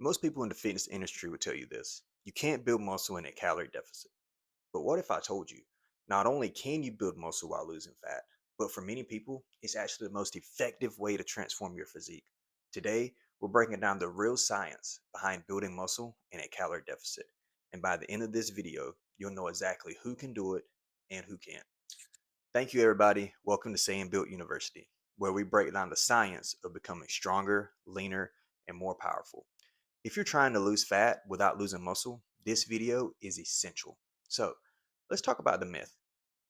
Most people in the fitness industry would tell you this. You can't build muscle in a calorie deficit. But what if I told you, not only can you build muscle while losing fat, but for many people, it's actually the most effective way to transform your physique. Today, we're breaking down the real science behind building muscle in a calorie deficit. And by the end of this video, you'll know exactly who can do it and who can't. Thank you, everybody. Welcome to Say and Build University, where we break down the science of becoming stronger, leaner, and more powerful. If you're trying to lose fat without losing muscle, this video is essential. So, let's talk about the myth.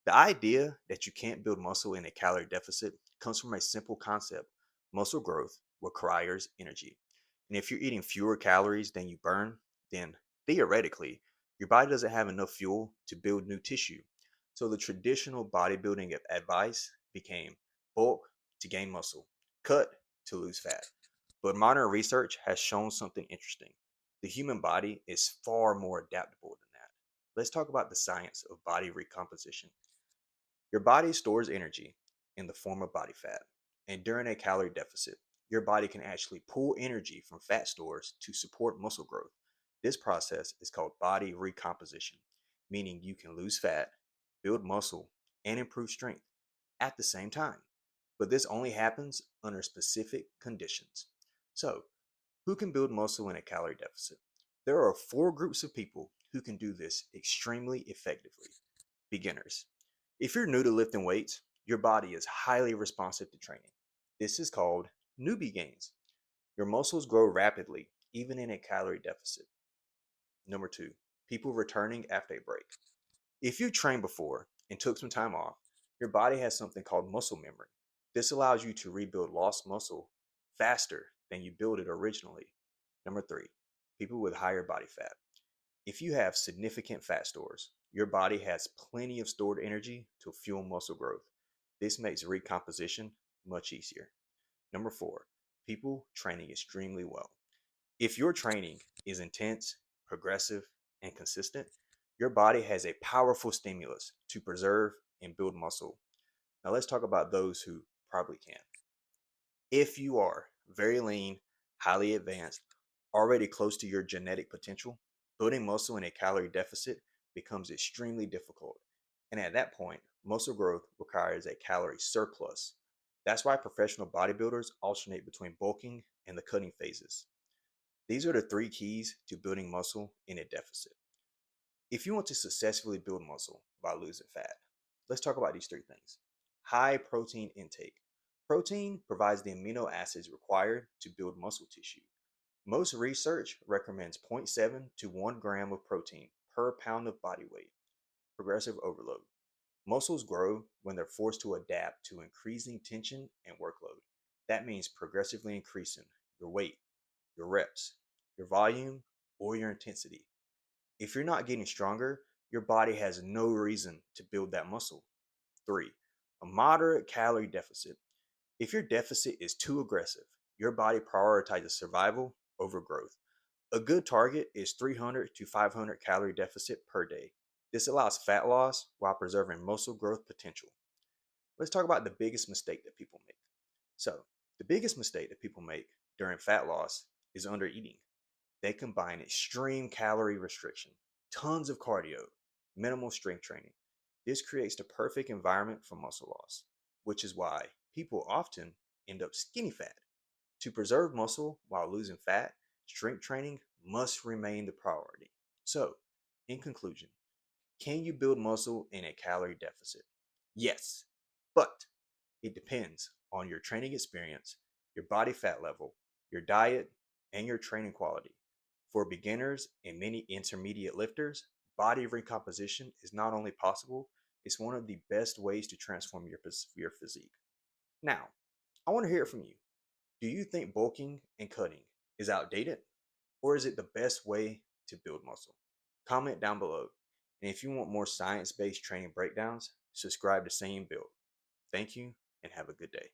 The idea that you can't build muscle in a calorie deficit comes from a simple concept. Muscle growth requires energy. And if you're eating fewer calories than you burn, then theoretically, your body doesn't have enough fuel to build new tissue. So the traditional bodybuilding advice became bulk to gain muscle, cut to lose fat. But modern research has shown something interesting. The human body is far more adaptable than that. Let's talk about the science of body recomposition. Your body stores energy in the form of body fat, and during a calorie deficit, your body can actually pull energy from fat stores to support muscle growth. This process is called body recomposition, meaning you can lose fat, build muscle, and improve strength at the same time. But this only happens under specific conditions. So, who can build muscle in a calorie deficit? There are four groups of people who can do this extremely effectively. Beginners. If you're new to lifting weights, your body is highly responsive to training. This is called newbie gains. Your muscles grow rapidly, even in a calorie deficit. Number two, people returning after a break. If you trained before and took some time off, your body has something called muscle memory. This allows you to rebuild lost muscle faster than you built it originally. Number three, people with higher body fat. If you have significant fat stores, your body has plenty of stored energy to fuel muscle growth. This makes recomposition much easier. Number four, people training extremely well. If your training is intense, progressive, and consistent, your body has a powerful stimulus to preserve and build muscle. Now let's talk about those who probably can't. If you are very lean, highly advanced, already close to your genetic potential, building muscle in a calorie deficit becomes extremely difficult. And at that point, muscle growth requires a calorie surplus. That's why professional bodybuilders alternate between bulking and the cutting phases. These are the three keys to building muscle in a deficit. If you want to successfully build muscle by losing fat, let's talk about these three things. High protein intake. Protein provides the amino acids required to build muscle tissue. Most research recommends zero point 0.7 to 1 gram of protein per pound of body weight. Progressive overload. Muscles grow when they're forced to adapt to increasing tension and workload. That means progressively increasing your weight, your reps, your volume, or your intensity. If you're not getting stronger, your body has no reason to build that muscle. Three, a moderate calorie deficit. If your deficit is too aggressive, your body prioritizes survival over growth. A good target is 300 to 500 calorie deficit per day. This allows fat loss while preserving muscle growth potential. Let's talk about the biggest mistake that people make. So, the biggest mistake that people make during fat loss is under eating. They combine extreme calorie restriction, tons of cardio, minimal strength training. This creates the perfect environment for muscle loss, which is why people often end up skinny fat. To preserve muscle while losing fat, strength training must remain the priority. So, in conclusion, can you build muscle in a calorie deficit? Yes, but it depends on your training experience, your body fat level, your diet, and your training quality. For beginners and many intermediate lifters, body recomposition is not only possible, it's one of the best ways to transform your physique. Now, I want to hear it from you. Do you think bulking and cutting is outdated, or is it the best way to build muscle? Comment down below. And if you want more science based training breakdowns, subscribe to Say and Build. Thank you and have a good day.